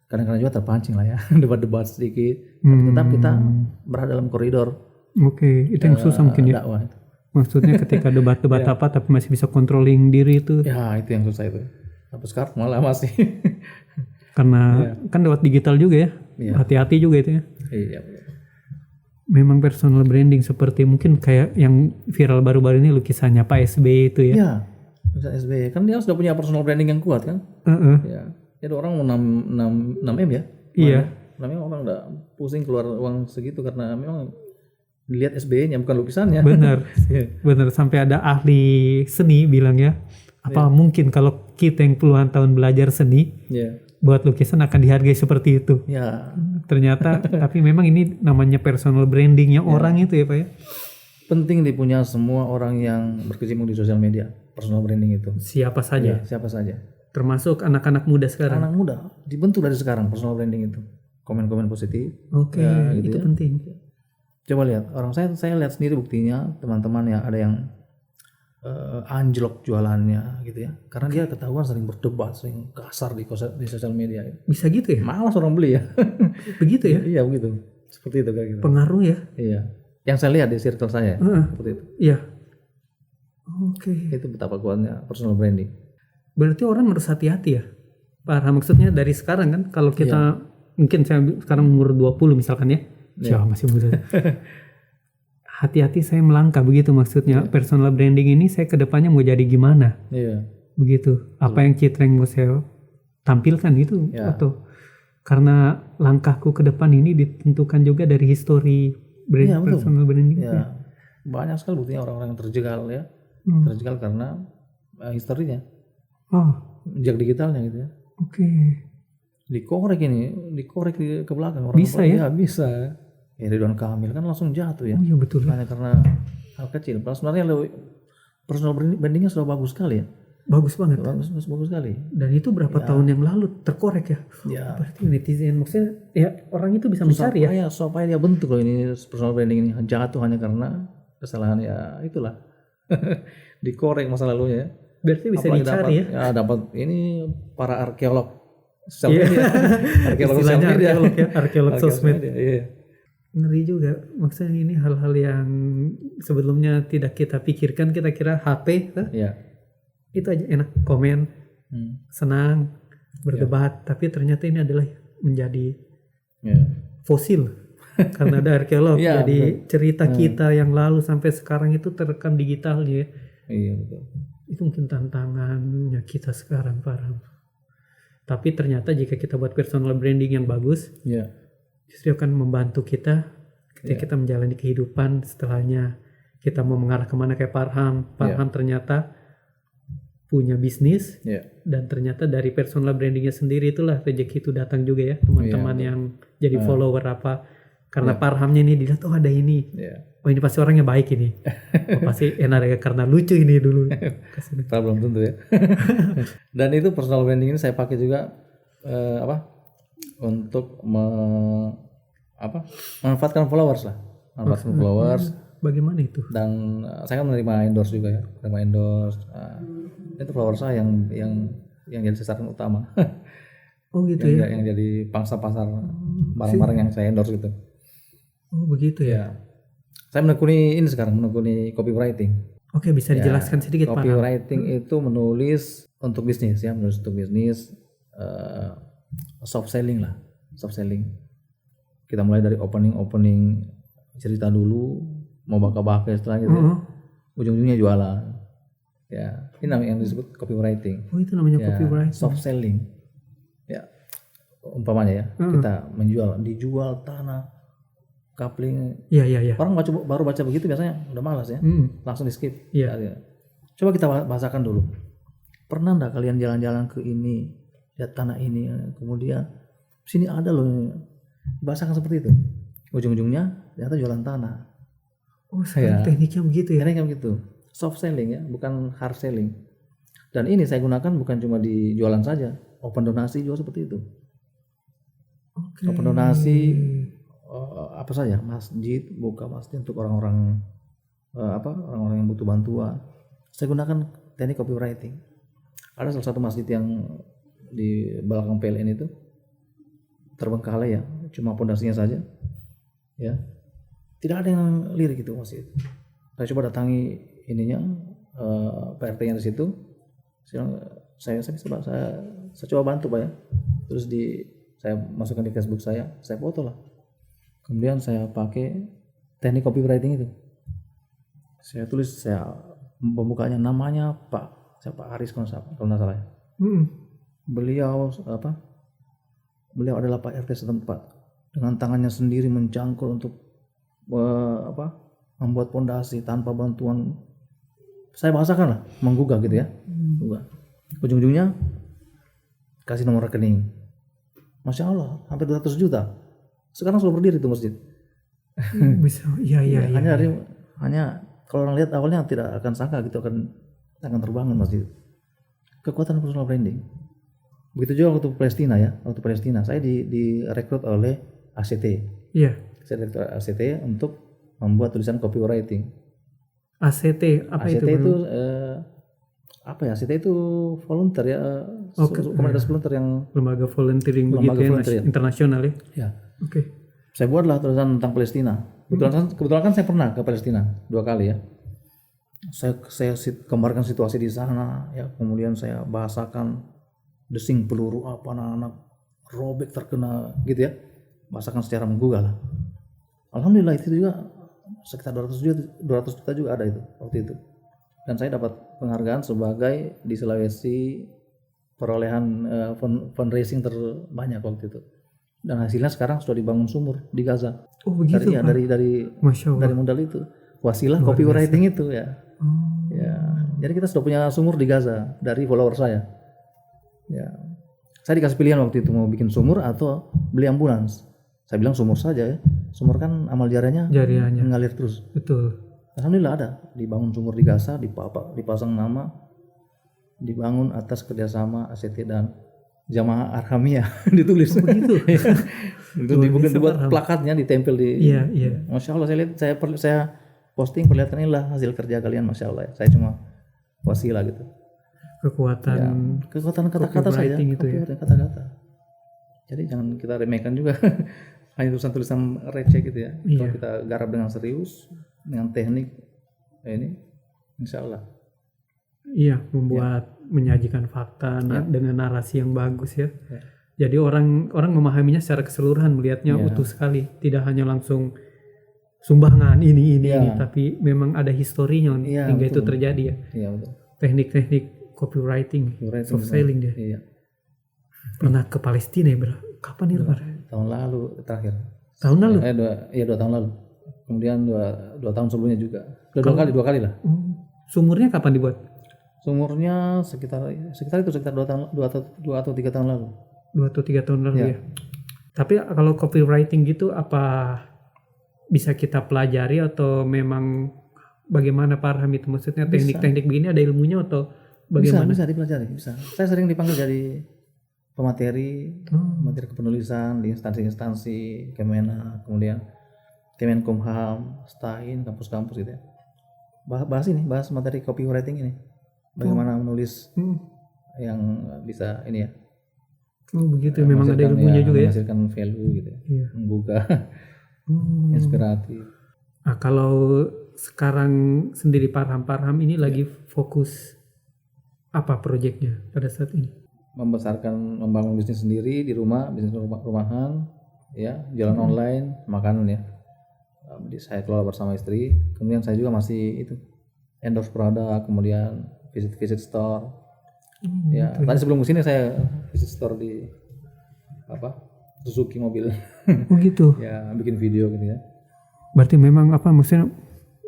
kadang-kadang juga terpancing lah ya, debat-debat sedikit. Tapi tetap kita berada dalam koridor. Oke, itu yang susah mungkin ya. Dakwah itu. Maksudnya ketika debat-debat apa tapi masih bisa controlling diri itu. Ya, itu yang susah itu. Tapi sekarang malah masih. Karena kan lewat digital juga ya. Iya. Hati-hati juga itu ya. Iya. Memang personal branding seperti mungkin kayak yang viral baru-baru ini lukisannya Pak SBY itu ya. Iya. Misal SBY kan dia sudah punya personal branding yang kuat kan. Ya. Jadi orang mau 6 M ya. Iya. Namanya orang udah pusing keluar uang segitu karena memang dilihat SBY-nya bukan lukisannya. Benar. Benar, sampai ada ahli seni bilang ya. Apa mungkin kalau kita yang puluhan tahun belajar seni buat lukisan akan dihargai seperti itu? Ya. Ternyata tapi memang ini namanya personal brandingnya orang itu ya Pak ya. Penting dipunya semua orang yang berkecimpung di sosial media. Personal branding itu. Siapa saja. Siapa saja. Termasuk anak-anak muda sekarang. Anak muda dibentuk dari sekarang personal branding itu. Komen-komen positif. Oke, gitu itu ya. penting. Coba lihat orang saya lihat sendiri buktinya teman-teman yang ada yang anjlok jualannya gitu ya, karena dia ketahuan sering berdebat, sering kasar di sosial media. Bisa gitu ya? Malas orang beli ya. Begitu ya? Iya begitu, seperti itu kayak gitu. Pengaruh ya? Iya, yang saya lihat di circle saya seperti itu. Iya. Oke. Itu betapa kuatnya personal branding. Berarti orang harus hati-hati ya, Pak. Maksudnya dari sekarang kan, kalau kita mungkin saya sekarang umur 20 misalkan ya, siapa masih muda. Hati-hati saya melangkah begitu maksudnya. Personal branding ini saya kedepannya mau jadi gimana? Iya. Begitu. Apa yang citra yang mau saya tampilkan itu atau karena langkahku ke depan ini ditentukan juga dari histori personal branding. Iya. Banyak sekali buktinya orang-orang yang terjegal ya. Terjegal karena historinya. Jejak digitalnya gitu ya. Oke. Dikorek ke belakang orang. Bisa ya? Bisa. Ya Ridwan Kamil kan langsung jatuh ya. Oh iya betul. Hanya karena hal kecil. Padahal sebenarnya personal brandingnya sudah bagus sekali ya. Bagus banget. Bagus sekali. Dan itu berapa tahun yang lalu terkorek ya? Ya. Berarti netizen maksudnya ya orang itu bisa mencari ya. Supaya dia bentuk loh ini personal branding ini jatuh hanya karena kesalahan ya itulah. Dikorek masa lalunya ya. Berarti bisa dicari ya. Ya dapat ini para arkeolog sosial media. Arkeolog sosial media. Arkeolog sosmed. Iya. Ngeri juga, maksudnya ini hal-hal yang sebelumnya tidak kita pikirkan, kita kira HP itu aja enak komen, senang, berdebat, tapi ternyata ini adalah menjadi fosil karena ada arkeolog. Jadi cerita kita yang lalu sampai sekarang itu terekam digitalnya. Iya betul. Itu mungkin tantangannya kita sekarang, Pak Ram. Tapi ternyata jika kita buat personal branding yang bagus, justru akan membantu kita ketika kita menjalani kehidupan setelahnya. Kita mau mengarah kemana kayak Parham ternyata punya bisnis dan ternyata dari personal brandingnya sendiri itulah rezeki itu datang juga ya teman-teman yang jadi follower apa karena Parhamnya ini dilihat ada ini oh ini pasti orangnya baik ini pasti enak ya karena lucu ini dulu. Belum tentu ya. Dan itu personal branding ini saya pakai juga untuk memanfaatkan followers lah. Manfaatkan followers. Bagaimana itu? Dan saya kan menerima endorse juga ya. Itu followers saya yang jadi sasaran utama. Oh gitu ya. Yang jadi pangsa pasar barang-barang yang saya endorse gitu. Oh begitu ya. Saya menekuni copywriting. Oke, bisa dijelaskan sedikit Pak? Copywriting itu menulis untuk bisnis ya, soft selling lah, soft selling. Kita mulai dari opening cerita dulu, mau baka-baka setelah gitu, ujung-ujungnya jualan. Ya, ini namanya yang disebut copywriting. Oh itu namanya copywriting. Soft selling. Ya, umpamanya ya, kita dijual tanah, kapling. Iya. Orang baru baca begitu biasanya udah malas ya, langsung di skip. Iya. Coba kita bahasakan dulu. Pernah enggak kalian jalan-jalan ke ini, lihat tanah ini, kemudian sini ada loh, bahasakan seperti itu. Ujung-ujungnya ternyata jualan tanah. Oh, sekarang tekniknya begitu ya? Tekniknya begitu. Soft selling ya, bukan hard selling. Dan ini saya gunakan bukan cuma di jualan saja, open donasi juga seperti itu. Oke. Open donasi apa saja, masjid, buka masjid untuk orang-orang orang-orang yang butuh bantuan. Saya gunakan teknik copywriting. Ada salah satu masjid yang di belakang PLN itu terbengkalai ya, cuma pondasinya saja. Ya. Tidak ada yang lirik itu masjid. Saya coba datangi ininya PRT-nya di situ. Saya coba bantu Pak ya. Terus saya masukkan di Facebook saya foto lah. Kemudian saya pakai teknik copywriting itu. Saya tulis, pembukanya namanya Pak Aris kalau nggak salah ya. Beliau adalah Pak RT setempat, dengan tangannya sendiri mencangkul untuk membuat pondasi tanpa bantuan. Saya bahasakan lah, menggugah gitu ya. Ujung-ujungnya kasih nomor rekening. Masya Allah, hampir 200 juta. Sekarang sudah berdiri itu masjid. Bisa, iya. Hanya kalau orang lihat awalnya tidak akan sangka gitu akan terbangun masjid. Kekuatan personal branding. Begitu juga waktu Palestina ya, saya direkrut oleh ACT. Iya. Saya direkrut ACT untuk membuat tulisan copywriting. ACT apa ACT itu? ACT itu volunteer ya, komunitas volunteer yang lembaga volunteering begitu ya, internasional ya. Ya. Oke. Saya buatlah tulisan tentang Palestina. Kebetulan kan saya pernah ke Palestina 2 kali ya. Saya gambarkan situasi di sana ya, kemudian saya bahasakan desing peluru anak-anak robek terkena gitu ya. Bahasakan secara menggugah lah. Alhamdulillah itu juga sekitar 200 juta juga ada itu waktu itu. Dan saya dapat penghargaan sebagai di Sulawesi perolehan fundraising terbanyak waktu itu. Dan hasilnya sekarang sudah dibangun sumur di Gaza. Oh begitu Pak. Dari modal itu. Wasilah copywriting itu ya. Ya. Jadi kita sudah punya sumur di Gaza dari follower saya. Ya. Saya dikasih pilihan waktu itu mau bikin sumur atau beli ambulans. Saya bilang sumur saja ya. Sumur kan amal jariahnya mengalir terus. Betul. Alhamdulillah ada dibangun sumur di Gaza, dipasang nama, dibangun atas kerjasama ACT dan Jamaah Arhamiyah ditulis. Oh, begitu. Itu dibuat plakatnya ditempel di. Iya. Masya Allah saya lihat, saya posting perlihatkan inilah hasil kerja kalian, Masya Allah ya. Saya cuma wasilah gitu. Kekuatan kata-kata saja. Itu ya. Kata-kata. Jadi jangan kita remehkan juga. Hanya tulisan-tulisan receh gitu ya. Kalau kita garap dengan serius, dengan teknik ini, insya Allah. Iya, menyajikan fakta dengan narasi yang bagus ya. Jadi orang ini secara keseluruhan melihatnya utuh sekali, tidak hanya langsung sumbangan ini, tapi memang ada historinya hingga itu terjadi ya. Iya betul. Teknik-teknik copywriting, soft selling dia. Iya. Pernah ke Palestina ya, kapan itu Pak? Tahun lalu terakhir. Tahun lalu? 2 tahun lalu. Kemudian 2 tahun sebelumnya juga. Dua kali lah. Sumurnya kapan dibuat? Sumurnya sekitar 2 atau 3 tahun lalu. 2 atau 3 tahun lalu ya. Tapi kalau copywriting gitu apa bisa kita pelajari atau memang bagaimana Pak Arham itu? Maksudnya teknik-teknik begini ada ilmunya atau bagaimana? Bisa dipelajari, bisa. Saya sering dipanggil jadi pemateri kepenulisan di instansi-instansi Kemenak, kemudian Kemenkumham, Stain, kampus-kampus gitu ya. Bahas materi copywriting ini. Bagaimana menulis yang bisa ini ya. Oh begitu, memang ada ilmunya juga ya. Menghasilkan value gitu ya. Iya. Menggugah, inspiratif. Nah kalau sekarang sendiri Pak Arham ini lagi fokus apa proyeknya pada saat ini? Membangun bisnis sendiri di rumah, bisnis rumahan, ya, jualan online, makanan ya. Saya kelola bersama istri. Kemudian saya juga masih endorse produk, kemudian visit store. Ya, tadi sebelum kesini saya visit store di Suzuki mobil. Oh gitu. Ya, bikin video gitu ya. Berarti memang maksudnya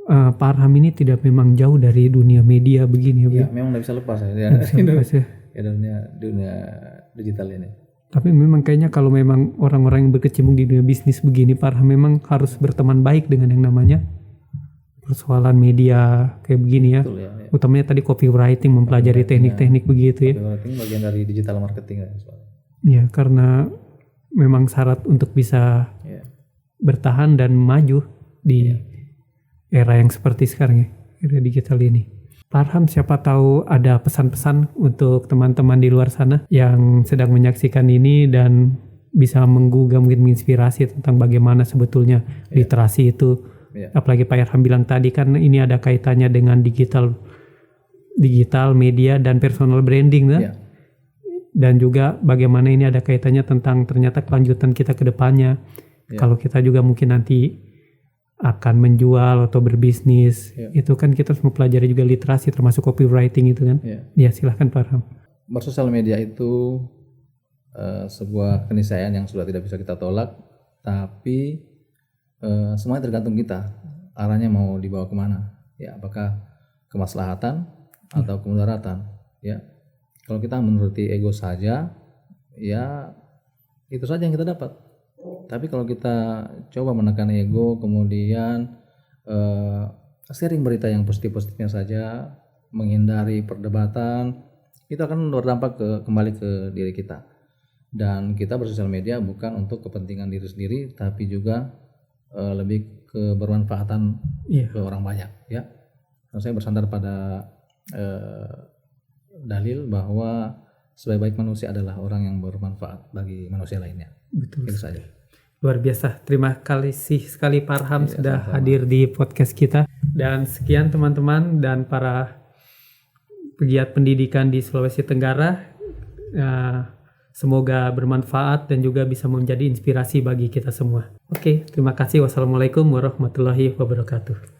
Pak Arham ini tidak memang jauh dari dunia media begini ya? Ya, memang nggak bisa lepas ya. Ya dunia digital ini. Tapi memang kayaknya kalau memang orang-orang yang berkecimpung di dunia bisnis begini, Pak Arham memang harus berteman baik dengan yang namanya persoalan media kayak begini ya. Betul ya. Utamanya tadi copywriting, mempelajari teknik-teknik begitu ya. Copywriting bagian dari digital marketing ya. Ya, karena memang syarat untuk bisa Ya. bertahan dan maju di era yang seperti sekarang ya, era digital ini. Pak Arham, siapa tahu ada pesan-pesan untuk teman-teman di luar sana yang sedang menyaksikan ini dan bisa menggugah, mungkin menginspirasi tentang bagaimana sebetulnya literasi itu. Apalagi Pak Arham bilang tadi kan ini ada kaitannya dengan digital media dan personal branding kan? Dan juga bagaimana ini ada kaitannya tentang ternyata kelanjutan kita ke depannya. Kalau kita juga mungkin nanti akan menjual atau berbisnis, itu kan kita harus mempelajari juga literasi termasuk copywriting itu kan. Ya, silahkan Pak Arham. Bersosial media itu sebuah keniscayaan yang sudah tidak bisa kita tolak, tapi semuanya tergantung kita arahnya mau dibawa kemana, ya, apakah kemaslahatan atau kemudaratan, ya. Kalau kita menuruti ego saja, ya itu saja yang kita dapat. Tapi kalau kita coba menekan ego, kemudian sharing berita yang positif-positifnya saja, menghindari perdebatan, itu akan berdampak kembali ke diri kita. Dan kita bersosial media bukan untuk kepentingan diri sendiri, tapi juga lebih kebermanfaatan ke orang banyak, ya. Saya bersandar pada dalil bahwa sebaik-baik manusia adalah orang yang bermanfaat bagi manusia lainnya. Betul. Itu saja. Luar biasa. Terima kasih sekali Pak Arham sudah hadir di podcast kita. Dan sekian teman-teman dan para pegiat pendidikan di Sulawesi Tenggara. Semoga bermanfaat dan juga bisa menjadi inspirasi bagi kita semua. Oke, terima kasih. Wassalamualaikum warahmatullahi wabarakatuh.